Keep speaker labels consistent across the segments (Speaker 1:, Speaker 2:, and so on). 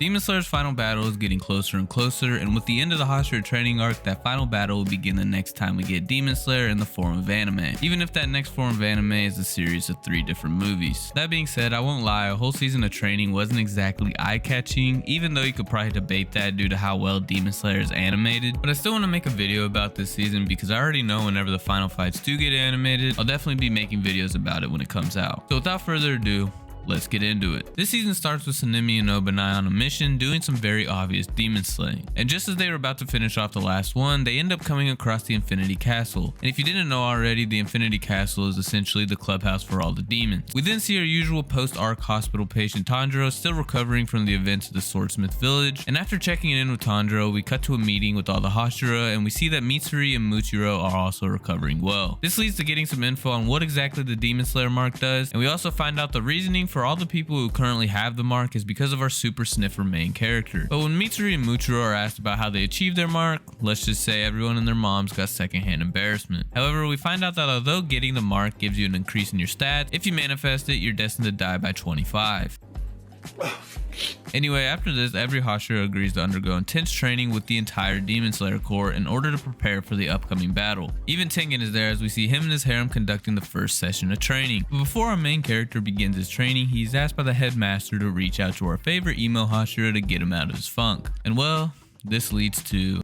Speaker 1: Demon Slayer's final battle is getting closer and closer, and with the end of the Hashira Training Arc, that final battle will begin the next time we get Demon Slayer in the form of anime, even if that next form of anime is a series of 3 different movies. That being said, I won't lie, a whole season of training wasn't exactly eye-catching, even though you could probably debate that due to how well Demon Slayer is animated, but I still want to make a video about this season because I already know whenever the final fights do get animated, I'll definitely be making videos about it when it comes out. So without further ado, let's get into it. This season starts with Sanemi and Obanai on a mission doing some very obvious demon slaying. And just as they were about to finish off the last one, they end up coming across the Infinity Castle. And if you didn't know already, the Infinity Castle is essentially the clubhouse for all the demons. We then see our usual post-arc hospital patient Tanjiro still recovering from the events of the Swordsmith village. And after checking in with Tanjiro, we cut to a meeting with all the Hashira and we see that Mitsuri and Muichiro are also recovering well. This leads to getting some info on what exactly the Demon Slayer mark does, and we also find out the reasoning for all the people who currently have the mark is because of our super sniffer main character. But when Mitsuri and Muichiro are asked about how they achieved their mark, let's just say everyone and their moms got secondhand embarrassment. However, we find out that although getting the mark gives you an increase in your stats, if you manifest it, you're destined to die by 25. Anyway, after this, every Hashira agrees to undergo intense training with the entire Demon Slayer Corps in order to prepare for the upcoming battle. Even Tengen is there as we see him and his harem conducting the first session of training. But before our main character begins his training, he's asked by the headmaster to reach out to our favorite emo Hashira to get him out of his funk. And well, this leads to...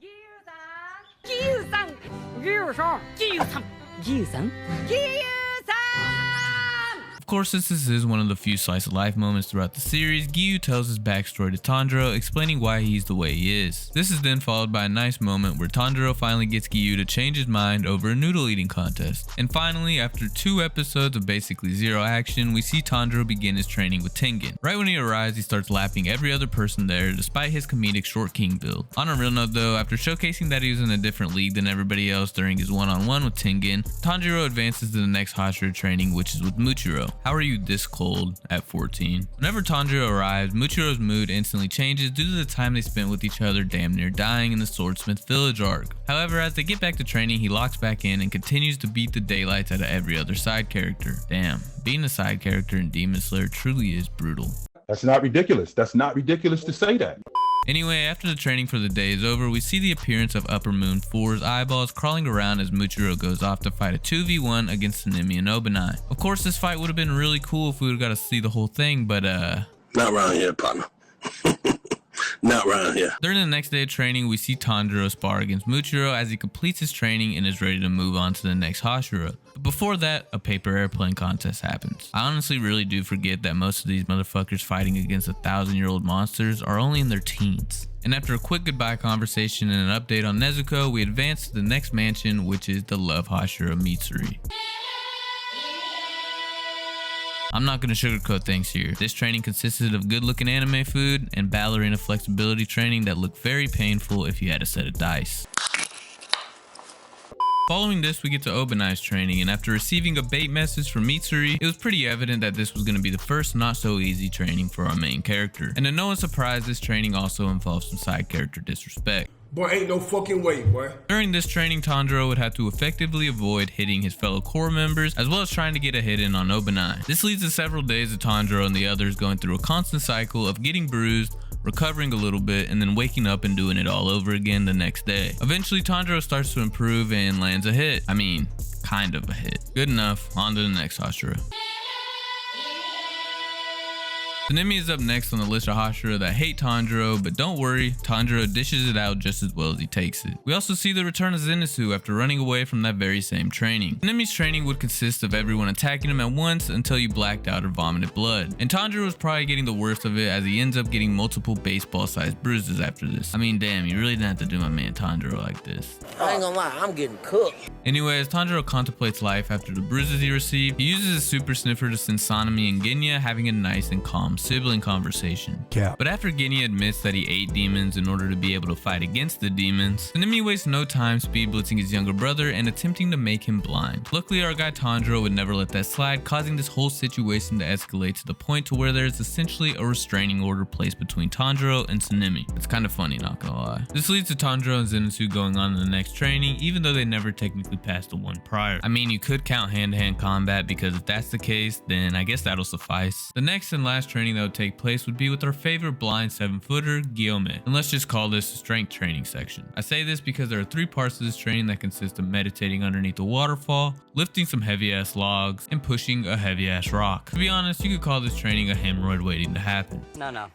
Speaker 1: Of course, since this is one of the few slice of life moments throughout the series, Giyu tells his backstory to Tanjiro, explaining why he's the way he is. This is then followed by a nice moment where Tanjiro finally gets Giyu to change his mind over a noodle eating contest. And finally, after 2 episodes of basically zero action, we see Tanjiro begin his training with Tengen. Right when he arrives, he starts lapping every other person there despite his comedic short king build. On a real note though, after showcasing that he was in a different league than everybody else during his one-on-one with Tengen, Tanjiro advances to the next Hashira training, which is with Muichiro. How are you this cold at 14? Whenever Tanjiro arrives, Muichiro's mood instantly changes due to the time they spent with each other damn near dying in the Swordsmith village arc. However, as they get back to training, he locks back in and continues to beat the daylights out of every other side character. Damn, being a side character in Demon Slayer truly is brutal.
Speaker 2: That's not ridiculous. That's not ridiculous to say that.
Speaker 1: Anyway, after the training for the day is over, we see the appearance of Upper Moon 4's eyeballs crawling around as Muichiro goes off to fight a 2v1 against Sanemi and Obanai. Of course, this fight would have been really cool if we would have got to see the whole thing, but
Speaker 3: not around here, partner. Not around here.
Speaker 1: During the next day of training, we see Tanjiro spar against Muichiro as he completes his training and is ready to move on to the next Hashira. But before that, a paper airplane contest happens. I honestly really do forget that most of these motherfuckers fighting against 1,000-year-old monsters are only in their teens. And after a quick goodbye conversation and an update on Nezuko, we advance to the next mansion, which is the Love Hashira Mitsuri. I'm not going to sugarcoat things here. This training consisted of good looking anime food and ballerina flexibility training that looked very painful if you had a set of dice. Following this, we get to Obanai's training, and after receiving a bait message from Mitsuri, it was pretty evident that this was going to be the first not so easy training for our main character. And to no one's surprise, this training also involves some side character disrespect.
Speaker 4: Boy, ain't no fucking way, boy.
Speaker 1: During this training, Tanjiro would have to effectively avoid hitting his fellow Corps members, as well as trying to get a hit in on Obanai. This leads to several days of Tanjiro and the others going through a constant cycle of getting bruised, recovering a little bit, and then waking up and doing it all over again the next day. Eventually, Tanjiro starts to improve and lands a hit. I mean, kind of a hit. Good enough, on to the next Hashira. Sanemi is up next on the list of Hashira that hate Tanjiro, but don't worry, Tanjiro dishes it out just as well as he takes it. We also see the return of Zenitsu after running away from that very same training. Sanemi's training would consist of everyone attacking him at once until you blacked out or vomited blood. And Tanjiro was probably getting the worst of it as he ends up getting multiple baseball-sized bruises after this. I mean, damn, you really didn't have to do my man Tanjiro like this.
Speaker 3: I ain't gonna lie, I'm getting cooked.
Speaker 1: Anyway, as Tanjiro contemplates life after the bruises he received, he uses his super sniffer to send Sanemi and Genya having a nice and calm sibling conversation. But after Genya admits that he ate demons in order to be able to fight against the demons, Sanemi wastes no time speed blitzing his younger brother and attempting to make him blind. Luckily, our guy Tanjiro would never let that slide, causing this whole situation to escalate to the point to where there is essentially a restraining order placed between Tanjiro and Sanemi. It's kind of funny, not gonna lie. This leads to Tanjiro and Zenitsu going on in the next training, even though they never technically passed the one prior. I mean, you could count hand-to-hand combat, because if that's the case, then I guess that'll suffice. The next and last training training that would take place would be with our favorite blind 7-footer, Gyomei. And let's just call this the strength training section. I say this because there are 3 parts of this training that consist of meditating underneath a waterfall, lifting some heavy ass logs, and pushing a heavy ass rock. To be honest, you could call this training a hemorrhoid waiting to happen.
Speaker 5: No.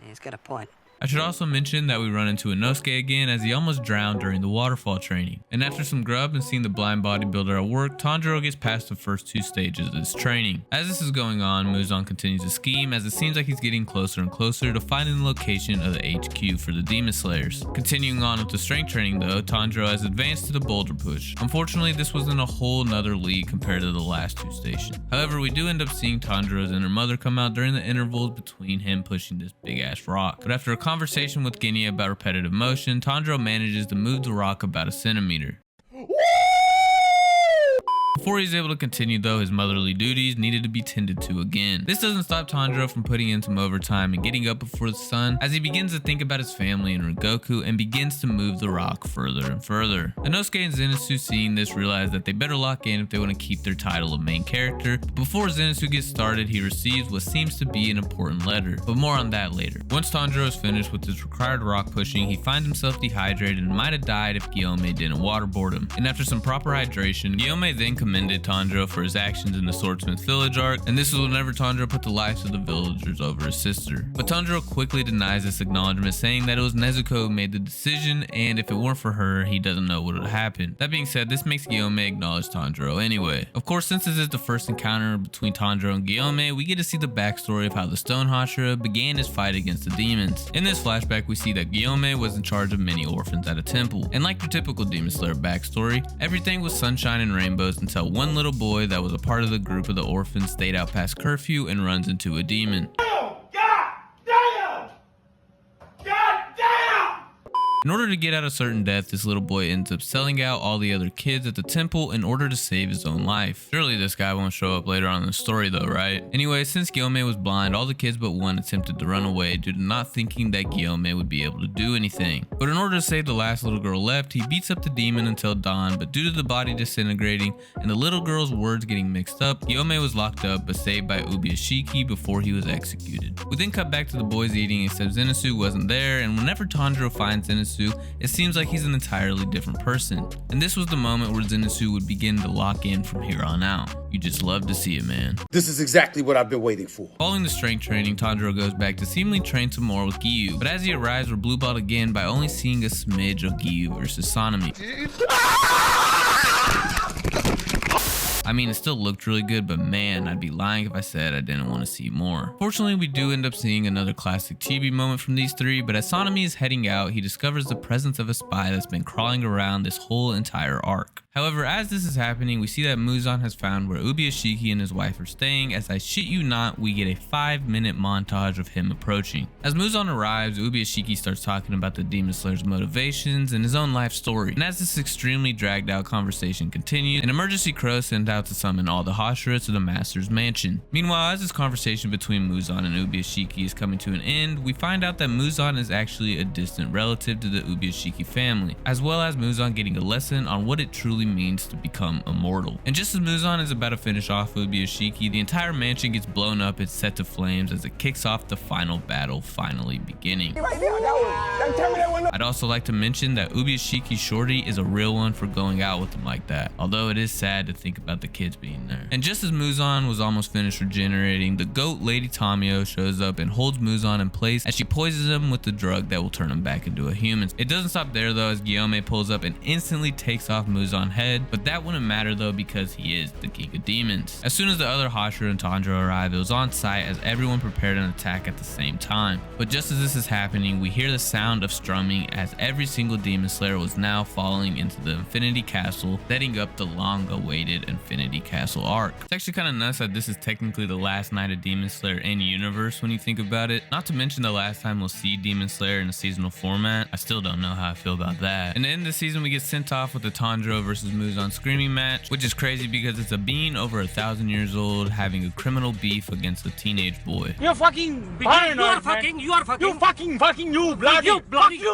Speaker 5: He's got a point.
Speaker 1: I should also mention that we run into Inosuke again as he almost drowned during the waterfall training. And after some grub and seeing the blind bodybuilder at work, Tanjiro gets past the first 2 stages of this training. As this is going on, Muzan continues to scheme as it seems like he's getting closer and closer to finding the location of the HQ for the Demon Slayers. Continuing on with the strength training though, Tanjiro has advanced to the boulder push. Unfortunately, this was in a whole nother league compared to the last 2 stations. However, we do end up seeing Tanjiro's inner mother come out during the intervals between him pushing this big ass rock. But after a conversation with Ginny about repetitive motion, Tanjiro manages to move the rock about a centimeter. Before he's able to continue though, his motherly duties needed to be tended to again. This doesn't stop Tanjiro from putting in some overtime and getting up before the sun as he begins to think about his family and Rengoku and begins to move the rock further and further. Inosuke and Zenitsu, seeing this, realize that they better lock in if they want to keep their title of main character. But before Zenitsu gets started, he receives what seems to be an important letter, but more on that later. Once Tanjiro is finished with his required rock pushing, he finds himself dehydrated and might have died if Gyomei didn't waterboard him. And after some proper hydration, Gyomei then commended Tanjiro for his actions in the Swordsmith Village arc, and this is whenever Tanjiro put the lives of the villagers over his sister. But Tanjiro quickly denies this acknowledgement, saying that it was Nezuko who made the decision, and if it weren't for her, he doesn't know what would have happened. That being said, this makes Gyomei acknowledge Tanjiro anyway. Of course, since this is the first encounter between Tanjiro and Gyomei, we get to see the backstory of how the Stone Hashira began his fight against the demons. In this flashback, we see that Gyomei was in charge of many orphans at a temple, and like your typical Demon Slayer backstory, everything was sunshine and rainbows until one little boy that was a part of the group of the orphans stayed out past curfew and runs into a demon. In order to get out of certain death, this little boy ends up selling out all the other kids at the temple in order to save his own life. Surely this guy won't show up later on in the story though, right? Anyway, since Gyomei was blind, all the kids but one attempted to run away due to not thinking that Gyomei would be able to do anything. But in order to save the last little girl left, he beats up the demon until dawn, but due to the body disintegrating and the little girl's words getting mixed up, Gyomei was locked up but saved by Ubuyashiki before he was executed. We then cut back to the boys eating, except Zenitsu wasn't there, and whenever Tanjiro finds Zenitsu, it seems like he's an entirely different person. And this was the moment where Zenitsu would begin to lock in from here on out. You just love to see it, man.
Speaker 4: This is exactly what I've been waiting for.
Speaker 1: Following the strength training, Tanjiro goes back to seemingly train some more with Giyu, but as he arrives, we're blue-balled again by only seeing a smidge of Giyu versus Sanemi. I mean, it still looked really good, but man, I'd be lying if I said I didn't want to see more. Fortunately, we do end up seeing another classic chibi moment from these 3, but as Sanemi is heading out, he discovers the presence of a spy that's been crawling around this whole entire arc. However, as this is happening, we see that Muzan has found where Ubuyashiki and his wife are staying, as I shit you not, we get a 5-minute montage of him approaching. As Muzan arrives, Ubuyashiki starts talking about the Demon Slayer's motivations and his own life story. And as this extremely dragged out conversation continues, an emergency crow sent out to summon all the Hashira to the Master's mansion. Meanwhile, as this conversation between Muzan and Ubuyashiki is coming to an end, we find out that Muzan is actually a distant relative to the Ubuyashiki family, as well as Muzan getting a lesson on what it truly means to become immortal. And just as Muzan is about to finish off Ubuyashiki, the entire mansion gets blown up and set to flames as it kicks off the final battle finally beginning. I'd also like to mention that Ubuyashiki's shorty is a real one for going out with him like that, although it is sad to think about the kids being there. And just as Muzan was almost finished regenerating, the goat Lady Tamio shows up and holds Muzan in place as she poisons him with the drug that will turn him back into a human. It doesn't stop there though, as Gyomei pulls up and instantly takes off Muzan's head, but that wouldn't matter though because he is the king of demons. As soon as the other Hashira and Tanjiro arrive, it was on site as everyone prepared an attack at the same time. But just as this is happening, we hear the sound of strumming as every single Demon Slayer was now falling into the Infinity Castle, setting up the long-awaited Infinity Castle arc. It's actually kind of nuts that this is technically the last night of Demon Slayer in universe when you think about it. Not to mention the last time we'll see Demon Slayer in a seasonal format. I still don't know how I feel about that. And in the season, we get sent off with the Tanjiro versus Muzan screaming match, which is crazy because it's a being over 1,000 years old having a criminal beef against a teenage boy.
Speaker 6: You're fucking paranoid, you are fucking, you bloody, you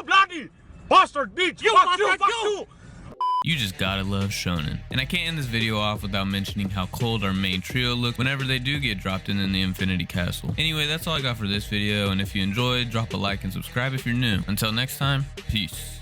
Speaker 6: bloody bastard bitch, you bastard, you.
Speaker 1: You just gotta love shonen. And I can't end this video off without mentioning how cold our main trio look whenever they do get dropped in the Infinity Castle. Anyway, that's all I got for this video, and if you enjoyed, drop a like and subscribe if you're new. Until next time, peace.